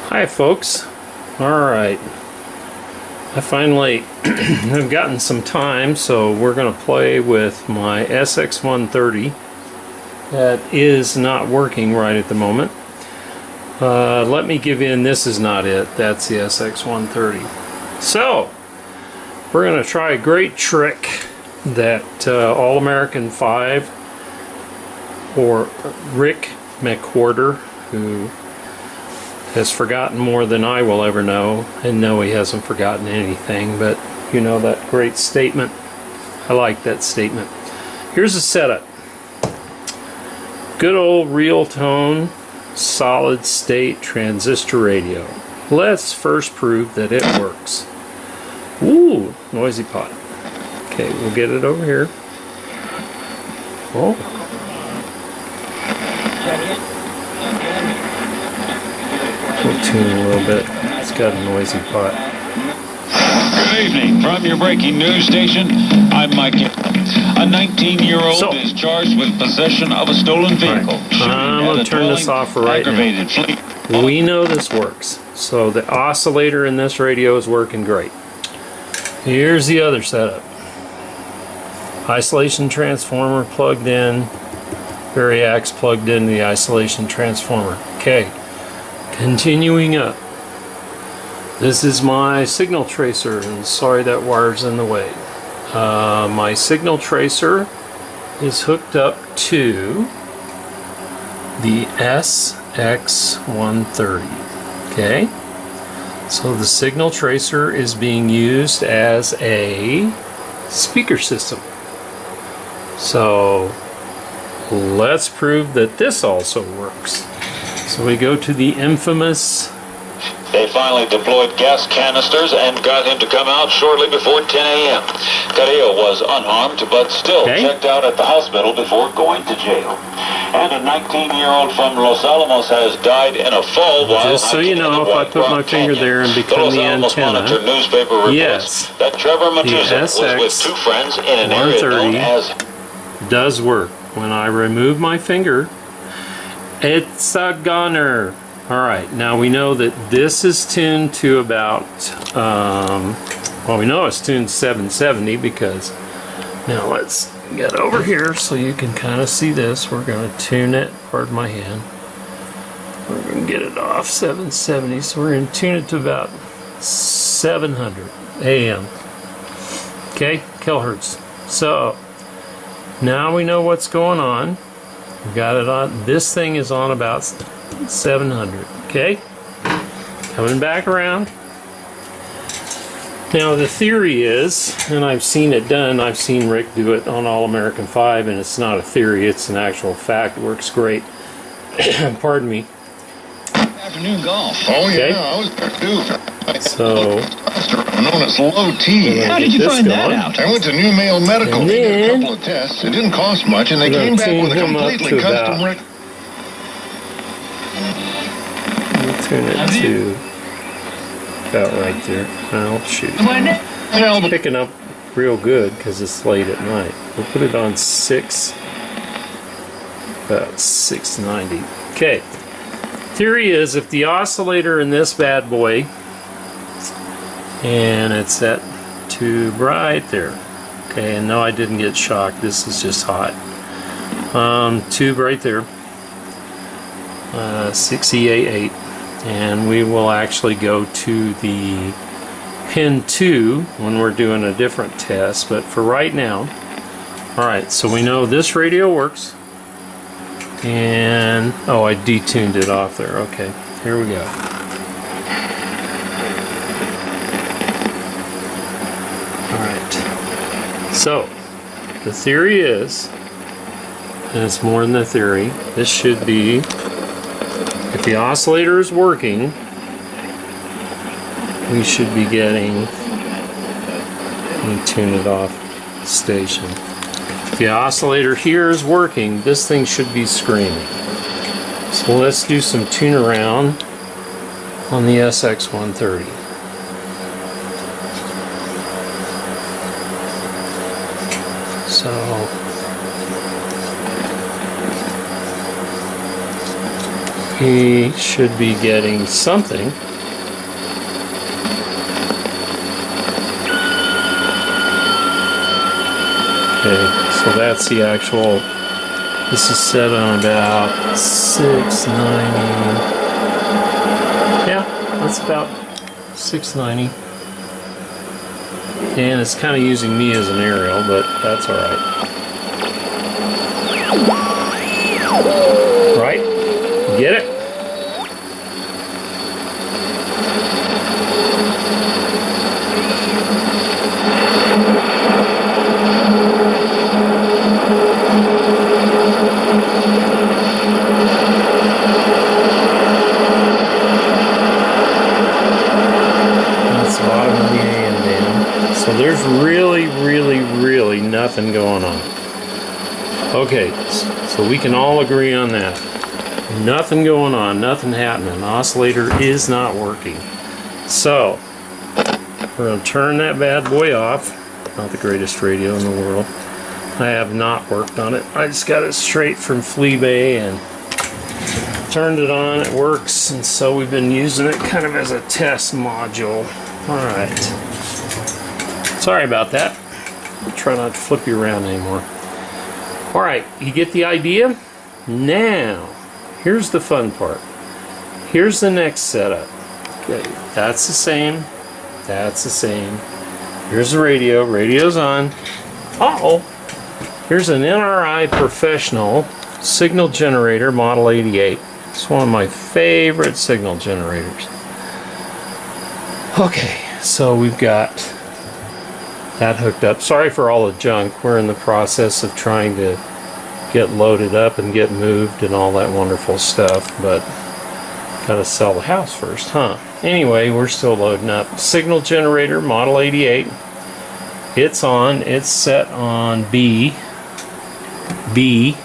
Hi folks. Alright, I finally have gotten some time, so we're going to play with my SX130 that is not working right at the moment. Let me give in, this is not it, that's the SX130. So, we're going to try a great trick that All-American 5, or Rick McWhorter, who has forgotten more than I will ever know, and no, he hasn't forgotten anything, but you know that great statement. I like that statement. Here's a setup. Good old real tone, solid state transistor radio. Let's first prove that it works. Ooh, noisy pot. Okay, we'll get it over here. Oh. We'll tune a little bit. It's got a noisy pot. Good evening. From your breaking news station, I'm Mike. A 19-year-old is charged with possession of a stolen vehicle. Right. I'm going to turn this off for right now. We know this works. So the oscillator in this radio is working great. Here's the other setup. Isolation transformer plugged in. Variax plugged into the isolation transformer. Okay. Continuing up, this is my signal tracer, and sorry that wire's in the way. My signal tracer is hooked up to the SX130. Okay, so the signal tracer is being used as a speaker system. So let's prove that this also works. So we go to the infamous... They finally deployed gas canisters and got him to come out shortly before 10 a.m. Carrillo was unharmed, but still checked out at the hospital before going to jail. And a 19-year-old from Los Alamos has died in a fall while... Just so you know, if I put my finger there and become the antenna, yes, that Trevor Matuza was with two friends in an area known as... does work. When I remove my finger, it's a gunner. Alright, now we know that this is tuned to about, well, we know it's tuned 770 because, now let's get over here so you can kind of see this. We're going to tune it, pardon my hand. We're going to get it off 770, so we're going to tune it to about 700 AM. Okay, kilohertz. So, now we know what's going on. We got it on. This thing is on about 700. Okay, coming back around. Now the theory is, and I've seen it done, I've seen Rick do it on All-American 5, and it's not a theory, it's an actual fact. It works great. Pardon me. Afternoon golf. Oh okay. Yeah, I was there too. So, known as low T. How did you find that out? I went to New Mail Medical. And They did a then, couple of tests. It didn't cost much, and they came back with a completely custom record. Tune it to about right there. Well, shoot. Picking up real good because it's late at night. We'll put it on about 690. Okay. Theory is if the oscillator in this bad boy, and it's set to right there. Okay, and no, I didn't get shocked. This is just hot. Tube right there. 6EA8. And we will actually go to the pin 2 when we're doing a different test, but for right now, alright, so we know this radio works, and oh, I detuned it off there. Okay, here we go. Alright, so the theory is, and it's more than the theory, this should be, if the oscillator is working, we should be getting, let me tune it off station. If the oscillator here is working, this thing should be screaming. So let's do some tune around on the SX130. So he should be getting something. Okay, so that's the actual, this is set on about 690. Yeah, that's about 690. And it's kind of using me as an aerial, but that's alright. Right? Get it? That's the bottom of the AM band. So there's really nothing going on. Okay, so we can all agree on that. Nothing going on, nothing happening. The oscillator is not working. So, we're going to turn that bad boy off. Not the greatest radio in the world. I have not worked on it. I just got it straight from Fleabay and turned it on. It works, and so we've been using it kind of as a test module. Alright. Sorry about that. I'll try not to flip you around anymore. Alright, you get the idea? Now, here's the fun part. Here's the next setup. Okay, that's the same. That's the same. Here's the radio. Radio's on. Uh-oh. Here's an NRI Professional signal generator, Model 88. It's one of my favorite signal generators. Okay, so we've got that hooked up. Sorry for all the junk. We're in the process of trying to get loaded up and get moved and all that wonderful stuff, but gotta sell the house first, huh? Anyway, we're still loading up. Signal generator, Model 88. It's on. It's set on B. B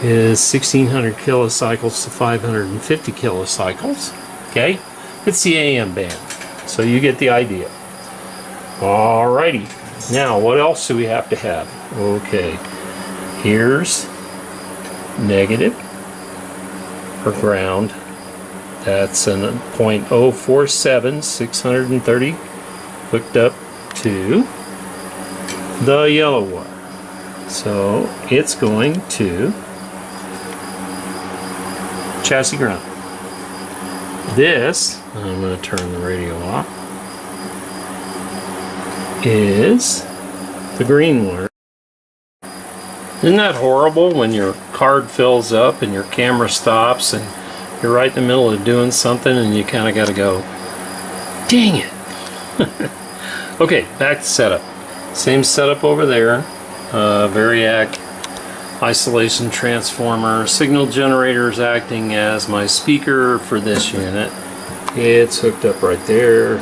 is 1600 kilocycles to 550 kilocycles. Okay? It's the AM band. So you get the idea. Alrighty. Now, what else do we have to have? Okay. Here's negative for ground. That's a 0.047, 630 hooked up to the yellow wire. So it's going to chassis ground. This, I'm going to turn the radio off, is the green wire. Isn't that horrible when your card fills up and your camera stops and you're right in the middle of doing something and you kind of got to go, dang it. Okay, back to setup. Same setup over there. Variac isolation transformer. Signal generator is acting as my speaker for this unit. It's hooked up right there.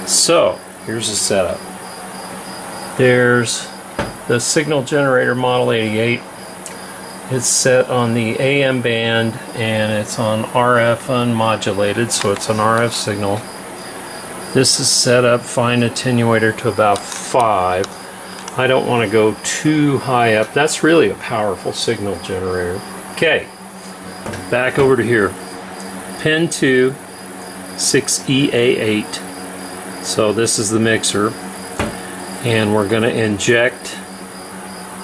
So here's the setup. There's the signal generator, Model 88. It's set on the AM band and it's on RF unmodulated, so it's an RF signal. This is set up fine attenuator to about 5. I don't want to go too high up. That's really a powerful signal generator. Okay, back over to here. Pin 2, 6EA8. So this is the mixer, and we're going to inject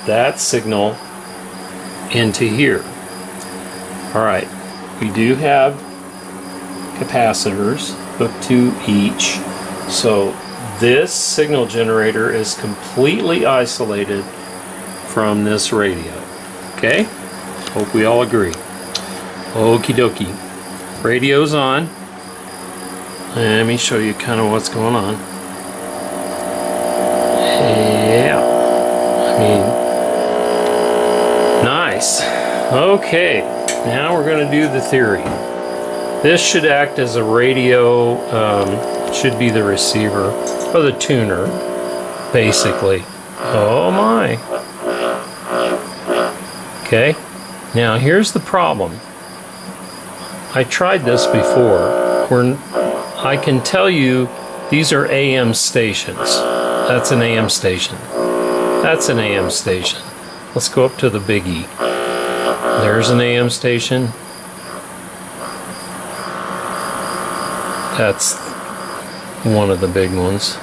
that signal into here. Alright, we do have capacitors hooked to each, so this signal generator is completely isolated from this radio. Okay? Hope we all agree. Okie dokie. Radio's on. Let me show you kind of what's going on. Yeah. I mean, nice. Okay. Now we're going to do the theory. This should act as a radio, should be the receiver, or the tuner, basically. Oh my. Okay. Now here's the problem. I tried this before. I can tell you these are AM stations. That's an AM station. That's an AM station. Let's go up to the Big E. There's an AM station. That's one of the big ones.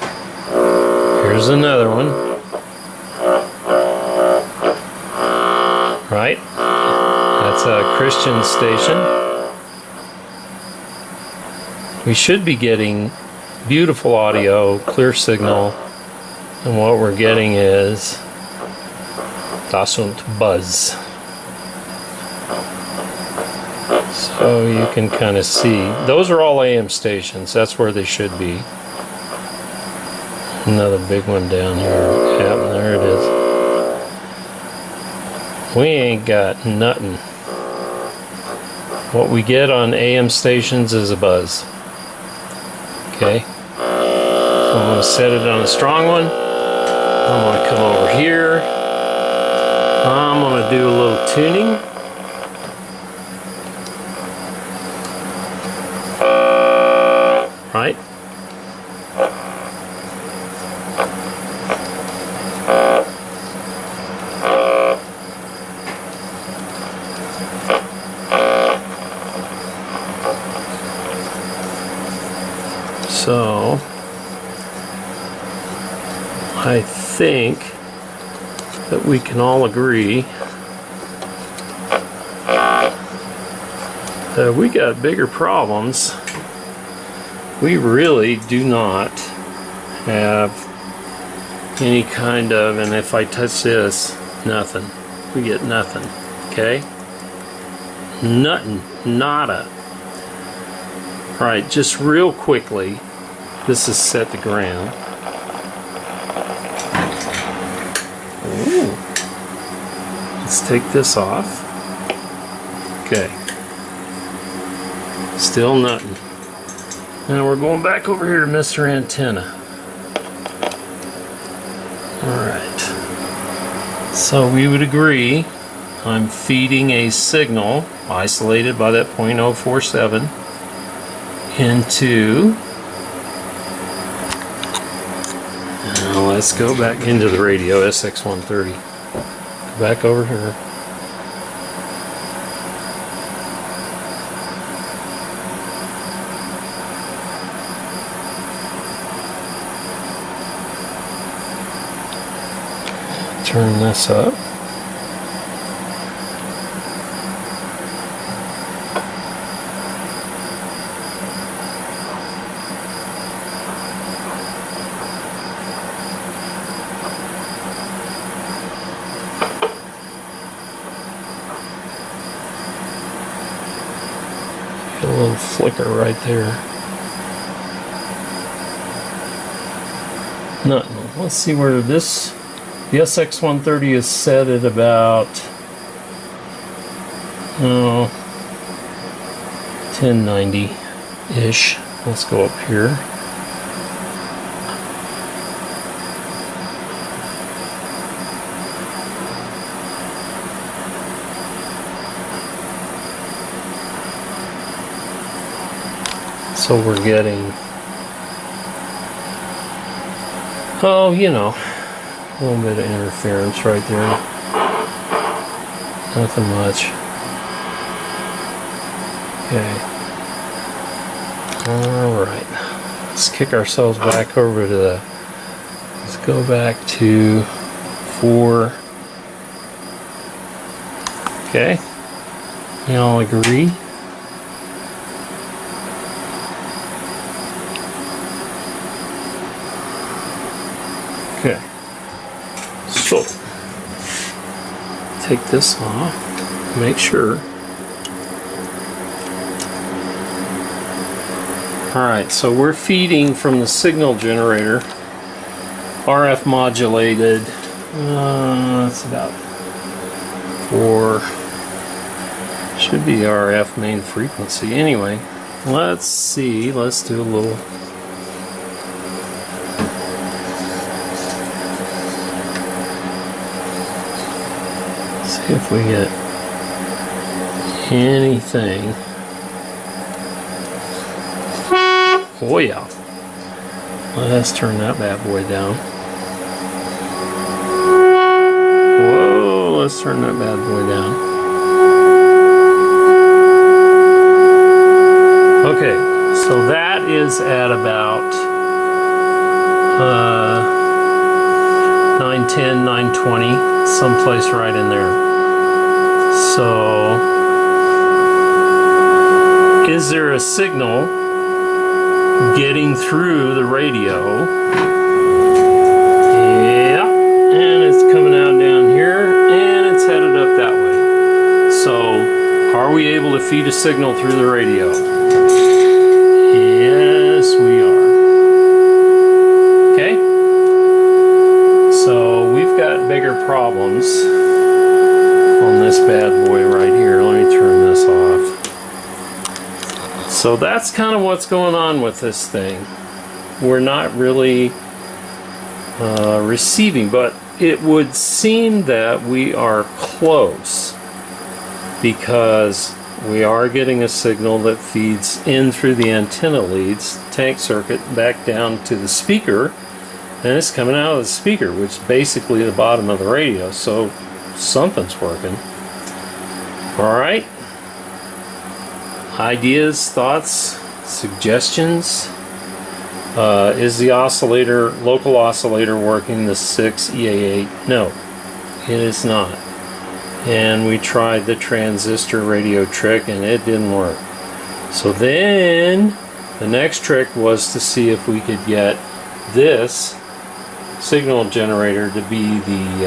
Here's another one. Right? That's a Christian station. We should be getting beautiful audio, clear signal, and what we're getting is Das und Buzz. So you can kind of see. Those are all AM stations. That's where they should be. Another big one down here. Yeah, there it is. We ain't got nothing. What we get on AM stations is a buzz. Okay. I'm going to set it on a strong one. I'm going to come over here. I'm going to do a little tuning. Right? So I think that we can all agree that we got bigger problems. We really do not have any kind of, and if I touch this, nothing. We get nothing, okay? Nothing, nada. All right, just real quickly, this is set to ground. Ooh. Let's take this off. Okay. Still nothing. Now we're going back over here to Mr. Antenna. Alright. So we would agree I'm feeding a signal isolated by that 0.047 into. Now let's go back into the radio, SX130. Go back over here. Turn this up. Get a little flicker right there. Nothing. Let's see where this. The SX130 is set at about 1090-ish. Let's go up here. So we're getting, oh, you know, a little bit of interference right there. Nothing much. Okay. Alright. Let's kick ourselves back over to the. Let's go back to 4. Okay. You all agree? Okay. So, take this off, make sure. Alright, so we're feeding from the signal generator, RF modulated, that's about 4, should be RF main frequency. Anyway, let's see, let's do a little. If we get anything. Oh yeah. Let's turn that bad boy down. Whoa, let's turn that bad boy down. Okay, so that is at about 9:10, 9:20, someplace right in there. So, is there a signal getting through the radio? Yeah, and it's coming out down here, and it's headed up that way. So, are we able to feed a signal through the radio? Yes, we are. Okay? So we've got bigger problems on this bad boy right here. Let me turn this off. So that's kind of what's going on with this thing. We're not really receiving, but it would seem that we are close, because we are getting a signal that feeds in through the antenna leads, tank circuit, back down to the speaker, and it's coming out of the speaker, which is basically the bottom of the radio, so something's working. Alright. Ideas, thoughts, suggestions? Is the oscillator, local oscillator, working the SIGH EA8? No, it is not. And we tried the transistor radio trick and it didn't work. So then the next trick was to see if we could get this signal generator to be the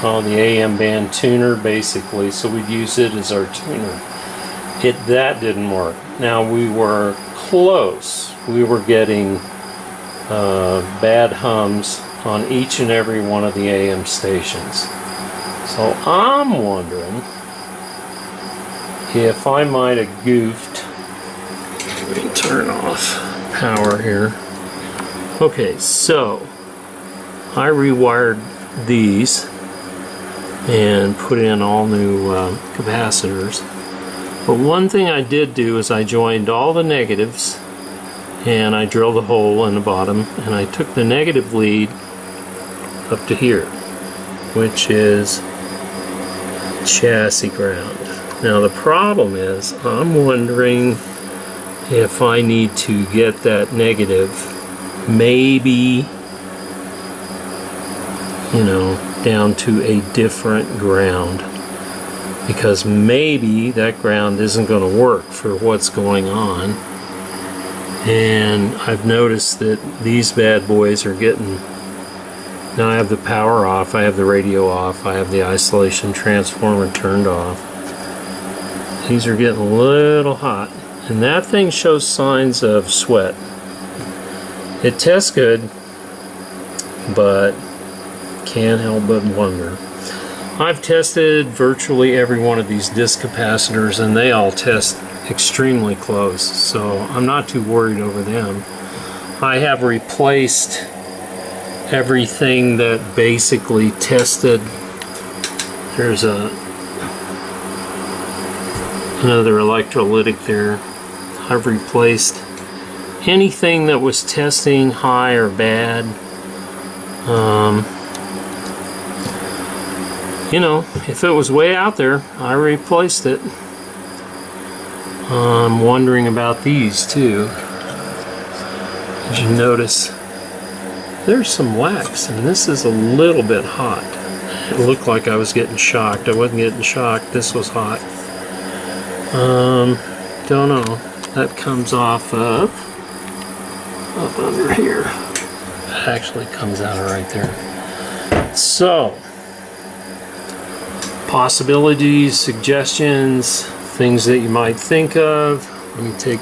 AM band tuner, basically, so we'd use it as our tuner. That didn't work. Now we were close. We were getting bad hums on each and every one of the AM stations. So I'm wondering if I might have goofed. Let me turn off power here. Okay, so I rewired these and put in all new capacitors. But one thing I did do is I joined all the negatives and I drilled a hole in the bottom, and I took the negative lead up to here, which is chassis ground. Now the problem is, I'm wondering if I need to get that negative maybe, you know, down to a different ground, because maybe that ground isn't going to work for what's going on. And I've noticed that these bad boys are getting, now I have the power off, I have the radio off, I have the isolation transformer turned off. These are getting a little hot, and that thing shows signs of sweat. It tests good, but can't help but wonder. I've tested virtually every one of these disc capacitors and they all test extremely close, so I'm not too worried over them. I have replaced everything that basically tested. There's another electrolytic there. I've replaced anything that was testing high or bad. You know, if it was way out there, I replaced it. I'm wondering about these too. Did you notice there's some wax, and this is a little bit hot. It looked like I was getting shocked. I wasn't getting shocked. This was hot. Don't know. That comes off of up under here. It actually comes out right there. So, possibilities, suggestions, things that you might think of. Let me take